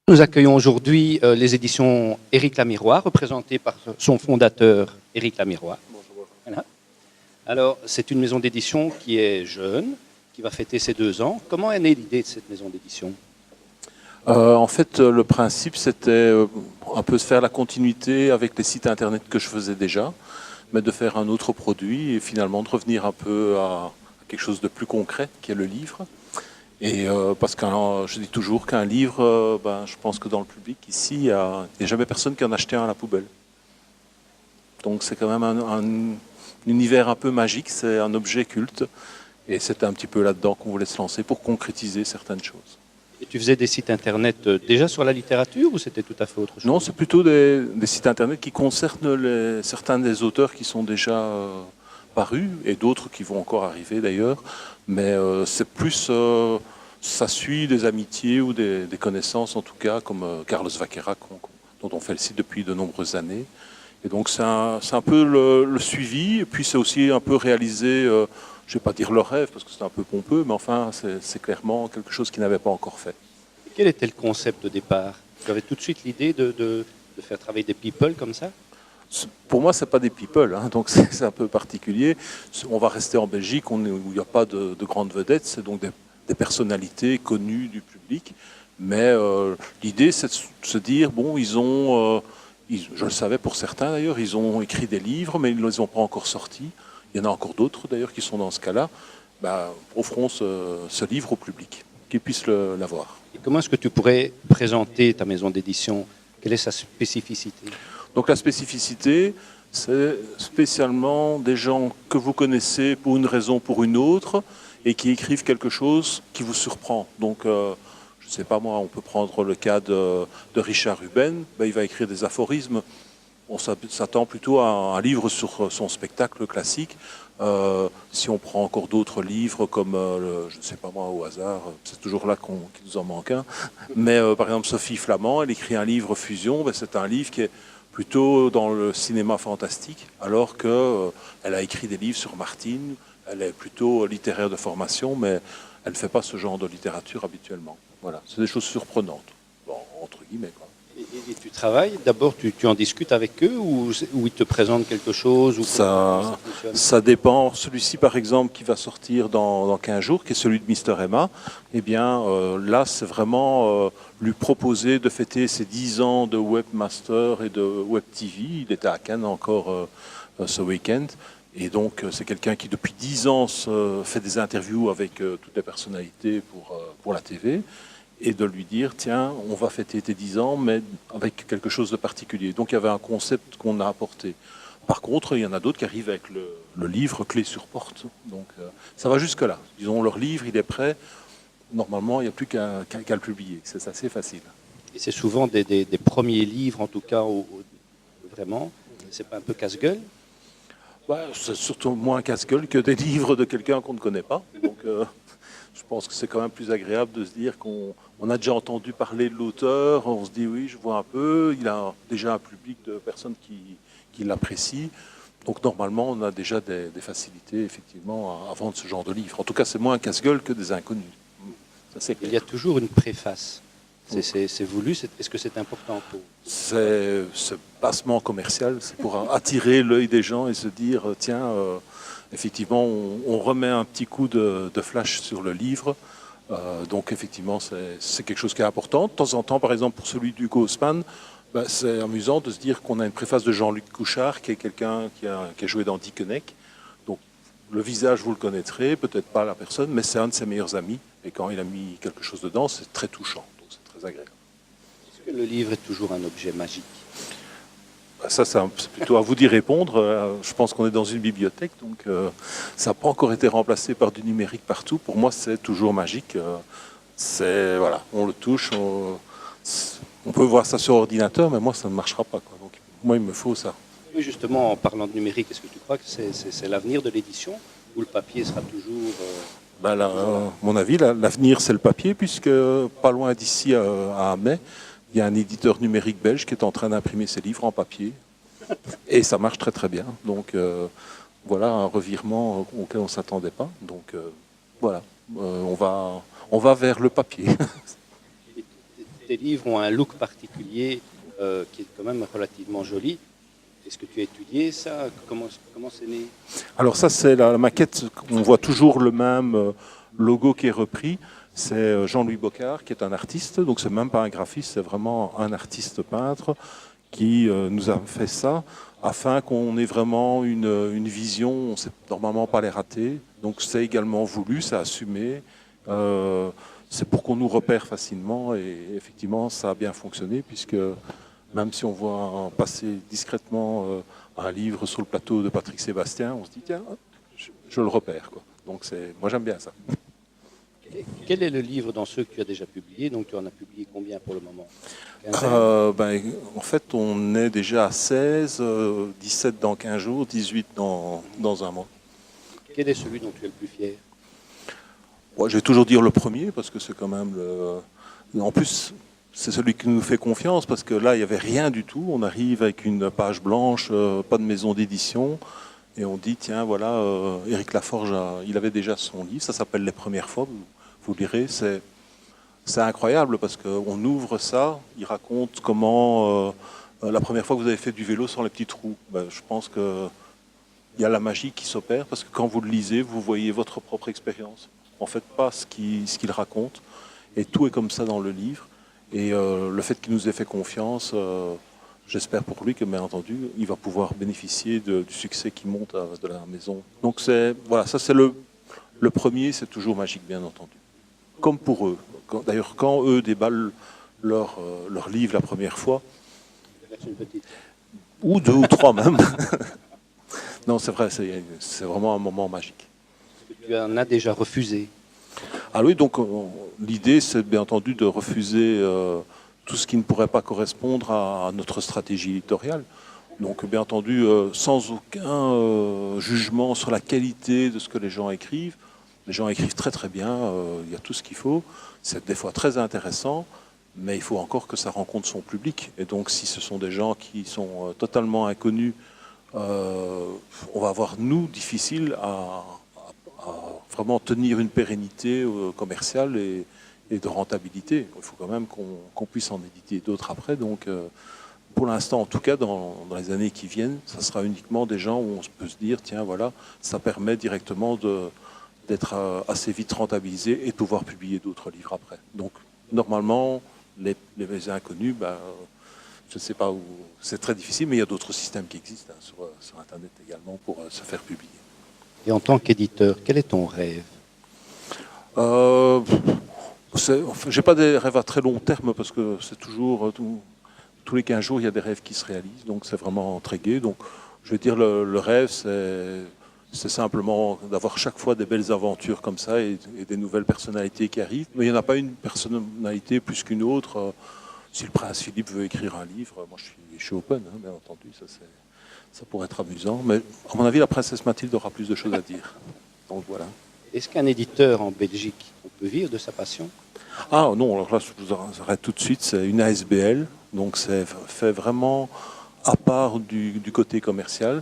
Nous accueillons aujourd'hui les éditions Éric Lamirois, représentées par son fondateur Éric Lamirois. Voilà. Alors, c'est une maison d'édition qui est jeune, qui va fêter ses 2 ans. Comment est née l'idée de cette maison d'édition ? En fait, le principe, c'était un peu de faire la continuité avec les sites internet que je faisais déjà, mais de faire un autre produit et finalement de revenir un peu à quelque chose de plus concret, qui est le livre. Et parce que je dis toujours qu'un livre, je pense que dans le public ici, il n'y a jamais personne qui en a acheté un à la poubelle. Donc c'est quand même un univers un peu magique, c'est un objet culte. Et c'était un petit peu là-dedans qu'on voulait se lancer pour concrétiser certaines choses. Et tu faisais des sites internet déjà sur la littérature ou c'était tout à fait autre chose ? Non, c'est plutôt des sites internet qui concernent certains des auteurs qui sont déjà parus et d'autres qui vont encore arriver d'ailleurs. Mais c'est plus, ça suit des amitiés ou des connaissances en tout cas, comme Carlos Vaquera, dont on fait le site depuis de nombreuses années. Et donc c'est un peu le suivi, et puis c'est aussi un peu réaliser, je ne vais pas dire le rêve parce que c'est un peu pompeux, mais enfin c'est clairement quelque chose qu'ils n'avaient pas encore fait. Et quel était le concept de départ ? Tu avais tout de suite l'idée de faire travailler des people comme ça ? Pour moi, ce n'est pas des people, hein, donc c'est un peu particulier. On va rester en Belgique, où il n'y a pas de grandes vedettes, c'est donc des personnalités connues du public. Mais l'idée, c'est de se dire, bon, je le savais pour certains d'ailleurs, ils ont écrit des livres, mais ils ne les ont pas encore sortis. Il y en a encore d'autres d'ailleurs qui sont dans ce cas-là. Offrons ce livre au public, qu'ils puissent l'avoir. Et comment est-ce que tu pourrais présenter ta maison d'édition ? Quelle est sa spécificité ? Donc la spécificité, c'est spécialement des gens que vous connaissez pour une raison ou pour une autre et qui écrivent quelque chose qui vous surprend. Donc, je ne sais pas moi, on peut prendre le cas de Richard Ruben, il va écrire des aphorismes. On s'attend plutôt à un livre sur son spectacle classique. Si on prend encore d'autres livres comme, je ne sais pas moi, au hasard, c'est toujours là qu'il nous en manque un. Mais par exemple, Sophie Flamand, elle écrit un livre Fusion, c'est un livre qui est plutôt dans le cinéma fantastique, alors qu'elle a écrit des livres sur Martine. Elle est plutôt littéraire de formation, mais elle ne fait pas ce genre de littérature habituellement. Voilà, c'est des choses surprenantes, bon, entre guillemets, quoi. Et tu travailles, d'abord tu en discutes avec eux ou ils te présentent quelque chose ou ça dépend. Celui-ci, par exemple, qui va sortir dans 15 jours, qui est celui de Mister Emma, eh bien, là, c'est vraiment lui proposer de fêter ses 10 ans de webmaster et de web TV. Il était à Cannes encore ce week-end. Et donc, c'est quelqu'un qui, depuis 10 ans, fait des interviews avec toutes les personnalités pour la TV. Et de lui dire, tiens, on va fêter tes 10 ans, mais avec quelque chose de particulier. Donc il y avait un concept qu'on a apporté. Par contre, il y en a d'autres qui arrivent avec le livre clé sur porte. Donc ça va jusque-là. Disons, leur livre, il est prêt. Normalement, il n'y a plus qu'à le publier. C'est assez facile. Et c'est souvent des premiers livres, en tout cas, vraiment. C'est pas un peu casse-gueule ? C'est surtout moins casse-gueule que des livres de quelqu'un qu'on ne connaît pas. Donc je pense que c'est quand même plus agréable de se dire qu'on a déjà entendu parler de l'auteur, on se dit oui, je vois un peu, il a déjà un public de personnes qui l'apprécient. Donc normalement, on a déjà des facilités effectivement à vendre ce genre de livre. En tout cas, c'est moins un casse-gueule que des inconnus. Ça, c'est clair. Il y a toujours une préface. C'est voulu, est-ce que c'est important pour vous ? C'est bassement commercial, c'est pour attirer l'œil des gens et se dire, tiens, effectivement, on remet un petit coup de flash sur le livre. Donc effectivement, c'est quelque chose qui est important. De temps en temps, par exemple, pour celui d'Hugo Haussmann, c'est amusant de se dire qu'on a une préface de Jean-Luc Couchard, qui est quelqu'un qui a joué dans Dickeneck. Donc le visage, vous le connaîtrez, peut-être pas la personne, mais c'est un de ses meilleurs amis. Et quand il a mis quelque chose dedans, c'est très touchant. Donc c'est très agréable. Est-ce que le livre est toujours un objet magique ? Ça, c'est plutôt à vous d'y répondre. Je pense qu'on est dans une bibliothèque, donc ça n'a pas encore été remplacé par du numérique partout. Pour moi, c'est toujours magique. Voilà, on le touche, on peut voir ça sur ordinateur, mais moi, ça ne marchera pas, quoi. Donc, moi, il me faut ça. Oui, justement, en parlant de numérique, est-ce que tu crois que c'est l'avenir de l'édition ou le papier sera toujours... mon avis, l'avenir, c'est le papier, puisque pas loin d'ici à mai, il y a un éditeur numérique belge qui est en train d'imprimer ses livres en papier. Et ça marche très très bien. Donc voilà un revirement auquel on ne s'attendait pas. Donc voilà, on va vers le papier. tes livres ont un look particulier qui est quand même relativement joli. Est-ce que tu as étudié ça? Comment c'est né? Alors ça, c'est la maquette. On voit toujours le même logo qui est repris. C'est Jean-Louis Bocard, qui est un artiste. Donc c'est même pas un graphiste, c'est vraiment un artiste peintre qui nous a fait ça afin qu'on ait vraiment une vision. On ne sait normalement pas les rater. Donc c'est également voulu, c'est assumé. C'est pour qu'on nous repère facilement. Et effectivement, ça a bien fonctionné puisque même si on voit passer discrètement un livre sur le plateau de Patrick Sébastien, on se dit tiens, je le repère, quoi. Donc moi j'aime bien ça. Quel est le livre dans ceux que tu as déjà publiés? Donc tu en as publié combien pour le moment? En fait, on est déjà à 16, 17 dans 15 jours, 18 dans un mois. Quel est celui dont tu es le plus fier? Je vais toujours dire le premier parce que c'est quand même En plus, c'est celui qui nous fait confiance parce que là, il n'y avait rien du tout. On arrive avec une page blanche, pas de maison d'édition. Et on dit, tiens, voilà, Éric Laforge, il avait déjà son livre. Ça s'appelle Les Premières fois. Vous lirez. C'est incroyable parce qu'on ouvre ça. Il raconte comment la première fois que vous avez fait du vélo sans les petits trous. Je pense qu'il y a la magie qui s'opère parce que quand vous le lisez, vous voyez votre propre expérience. En fait, pas ce qu'il raconte. Et tout est comme ça dans le livre. Et le fait qu'il nous ait fait confiance, j'espère pour lui que, bien entendu, il va pouvoir bénéficier du succès qui monte de la maison. Donc voilà, ça c'est le premier, c'est toujours magique, bien entendu. Comme pour eux. D'ailleurs, quand eux déballent leur livre la première fois, ou 2 ou 3 même, non, c'est vrai, c'est vraiment un moment magique. Tu en as déjà refusé? Ah oui, donc l'idée, c'est bien entendu de refuser tout ce qui ne pourrait pas correspondre à notre stratégie éditoriale. Donc bien entendu, sans aucun jugement sur la qualité de ce que les gens écrivent. Les gens écrivent très très bien, il y a tout ce qu'il faut. C'est des fois très intéressant, mais il faut encore que ça rencontre son public. Et donc si ce sont des gens qui sont totalement inconnus, on va avoir, nous, difficile à vraiment tenir une pérennité commerciale et de rentabilité. Il faut quand même qu'on puisse en éditer d'autres après. Donc, pour l'instant, en tout cas, dans les années qui viennent, ça sera uniquement des gens où on peut se dire, tiens, voilà, ça permet directement d'être assez vite rentabilisé et de pouvoir publier d'autres livres après. Donc, normalement, les inconnus, je ne sais pas où, c'est très difficile, mais il y a d'autres systèmes qui existent sur Internet également pour se faire publier. Et en tant qu'éditeur, quel est ton rêve? J'ai pas des rêves à très long terme parce que c'est toujours tous les 15 jours il y a des rêves qui se réalisent, donc c'est vraiment très gai. Donc je vais dire le rêve c'est simplement d'avoir chaque fois des belles aventures comme ça et des nouvelles personnalités qui arrivent. Mais il n'y en a pas une personnalité plus qu'une autre. Si le prince Philippe veut écrire un livre, moi je suis open, hein, bien entendu, ça pourrait être amusant. Mais à mon avis, la princesse Mathilde aura plus de choses à dire. Donc voilà. Est-ce qu'un éditeur en Belgique, on peut vivre de sa passion? Ah non, alors là, je vous arrête tout de suite, c'est une ASBL, donc c'est fait vraiment à part du côté commercial.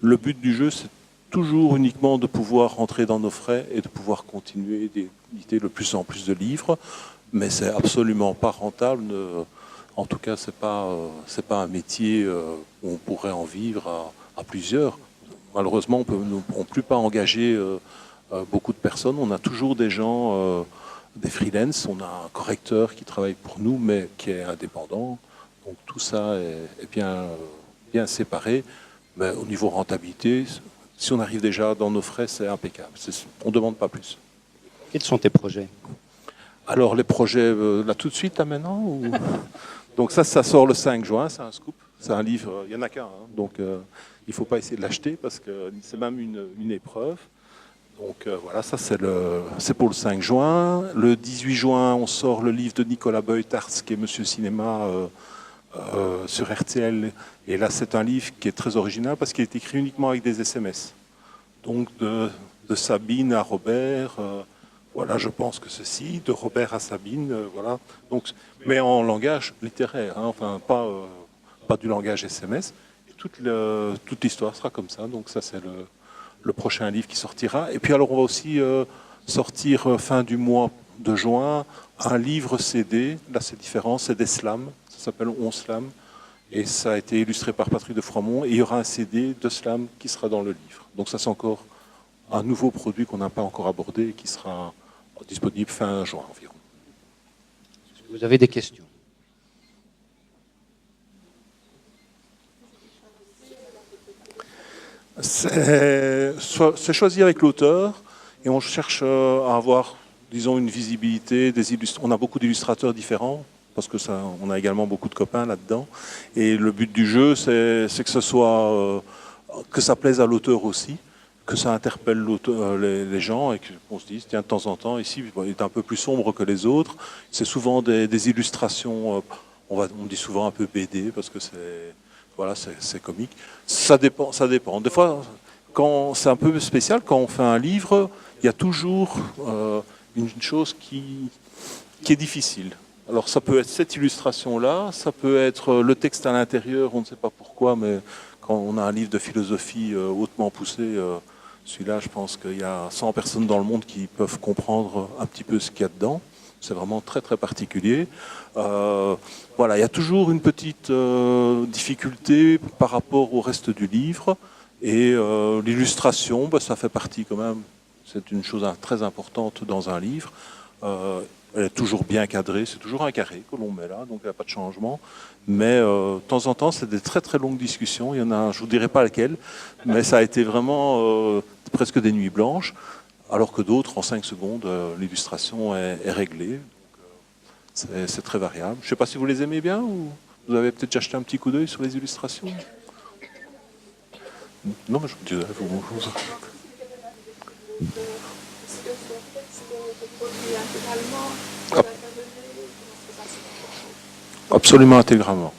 Le but du jeu, c'est toujours uniquement de pouvoir rentrer dans nos frais et de pouvoir continuer d'éditer de plus en plus de livres, mais c'est absolument pas rentable. En tout cas, c'est pas un métier où on pourrait en vivre à plusieurs. Malheureusement, on ne peut plus pas engager beaucoup de personnes. On a toujours des gens, des freelance. On a un correcteur qui travaille pour nous, mais qui est indépendant. Donc tout ça est bien séparé. Mais au niveau rentabilité, si on arrive déjà dans nos frais, c'est impeccable. On ne demande pas plus. Quels sont tes projets? Alors les projets, là tout de suite, là maintenant Donc ça sort le 5 juin, c'est un scoop. C'est un livre, il n'y en a qu'un, hein, donc il ne faut pas essayer de l'acheter parce que c'est même une épreuve. Donc voilà, ça c'est pour le 5 juin. Le 18 juin, on sort le livre de Nicolas Beuthardt, qui est Monsieur Cinéma sur RTL. Et là, c'est un livre qui est très original parce qu'il est écrit uniquement avec des SMS. Donc de Sabine à Robert, voilà, je pense que ceci, de Robert à Sabine, voilà. Donc, mais en langage littéraire, hein, enfin pas du langage SMS. Et toute l'histoire sera comme ça. Donc ça, c'est le prochain livre qui sortira. Et puis alors, on va aussi sortir fin du mois de juin un livre CD. Là, c'est différent, c'est des slams. Ça s'appelle 11 slams. Et ça a été illustré par Patrick de Froimont. Et il y aura un CD de slam qui sera dans le livre. Donc ça, c'est encore un nouveau produit qu'on n'a pas encore abordé et qui sera disponible fin juin environ. Vous avez des questions? C'est choisi avec l'auteur et on cherche à avoir, disons, une visibilité. On a beaucoup d'illustrateurs différents parce que ça, on a également beaucoup de copains là-dedans. Et le but du jeu, c'est que ce soit que ça plaise à l'auteur aussi, que ça interpelle les gens et qu'on se dise, tiens, de temps en temps, ici, il est un peu plus sombre que les autres. C'est souvent des illustrations, on dit souvent un peu BD parce que c'est comique. Ça dépend. Des fois, c'est un peu spécial, quand on fait un livre, il y a toujours une chose qui est difficile. Alors ça peut être cette illustration-là, ça peut être le texte à l'intérieur, on ne sait pas pourquoi, mais quand on a un livre de philosophie hautement poussé, celui-là, je pense qu'il y a 100 personnes dans le monde qui peuvent comprendre un petit peu ce qu'il y a dedans. C'est vraiment très très particulier. Voilà, il y a toujours une petite difficulté par rapport au reste du livre. Et l'illustration, ça fait partie quand même. C'est une chose très importante dans un livre. Elle est toujours bien cadrée. C'est toujours un carré que l'on met là, donc il n'y a pas de changement. Mais de temps en temps, c'est des très très longues discussions. Il y en a, je ne vous dirai pas laquelle, mais ça a été vraiment presque des nuits blanches. Alors que d'autres, en 5 secondes, l'illustration est réglée. C'est très variable. Je ne sais pas si vous les aimez bien ou vous avez peut-être acheté un petit coup d'œil sur les illustrations. Non, mais je vous dirais, Absolument intégralement.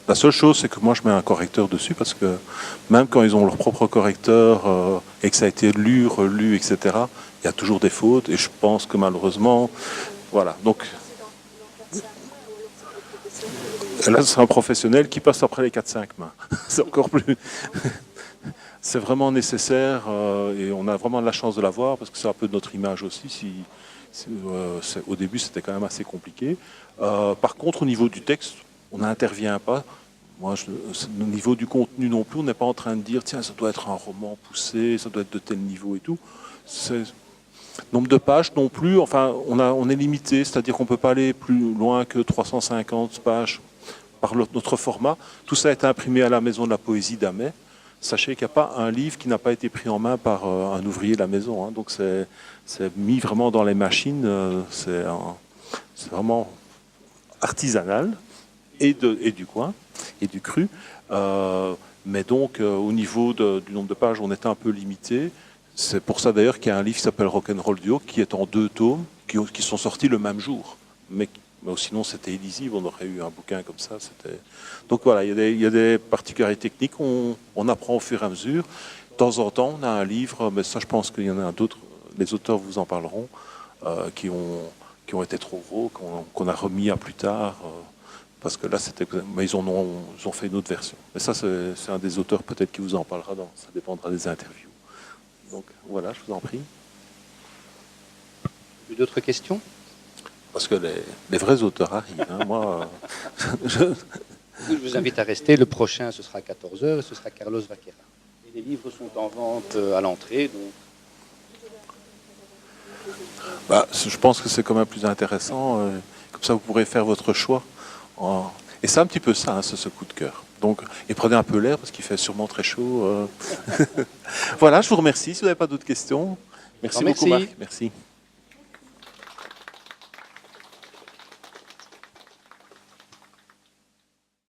La seule chose, c'est que moi, je mets un correcteur dessus parce que même quand ils ont leur propre correcteur et que ça a été lu, relu, etc., il y a toujours des fautes et je pense que malheureusement, voilà. Donc, là, c'est un professionnel qui passe après les 4-5 mains. C'est encore plus... C'est vraiment nécessaire et on a vraiment la chance de l'avoir parce que c'est un peu notre image aussi. Au début, c'était quand même assez compliqué. Par contre, au niveau du texte, on n'intervient pas. Moi, au niveau du contenu non plus, on n'est pas en train de dire tiens, ça doit être un roman poussé, ça doit être de tel niveau et tout. Nombre de pages non plus, enfin, on est limité, c'est-à-dire qu'on ne peut pas aller plus loin que 350 pages par notre format. Tout ça est imprimé à la Maison de la Poésie d'Amet. Sachez qu'il n'y a pas un livre qui n'a pas été pris en main par un ouvrier de la maison. Hein. Donc c'est mis vraiment dans les machines. C'est vraiment artisanal et du coin et du cru. Mais donc au niveau du nombre de pages, on est un peu limité. C'est pour ça d'ailleurs qu'il y a un livre qui s'appelle Rock'n'Roll Duo qui est en 2 tomes qui sont sortis le même jour. Mais sinon, c'était illisible, on aurait eu un bouquin comme ça. Donc voilà, il y a des particularités techniques, on apprend au fur et à mesure. De temps en temps, on a un livre, mais ça, je pense qu'il y en a d'autres, les auteurs vous en parleront, qui ont été trop gros, qu'on a remis à plus tard, parce que là, mais ils ont fait une autre version. Mais ça, c'est un des auteurs peut-être qui vous en parlera, ça dépendra des interviews. Donc voilà, je vous en prie. D'autres questions ? Parce que les vrais auteurs arrivent. Hein. Moi, je vous invite à rester. Le prochain, ce sera à 14h et ce sera Carlos Vaquera. Et les livres sont en vente à l'entrée. Je pense que c'est quand même plus intéressant. Comme ça, vous pourrez faire votre choix. Et c'est un petit peu ça, hein, ce coup de cœur. Donc, et prenez un peu l'air parce qu'il fait sûrement très chaud. Voilà, je vous remercie. Si vous n'avez pas d'autres questions, merci beaucoup, Marc. Merci.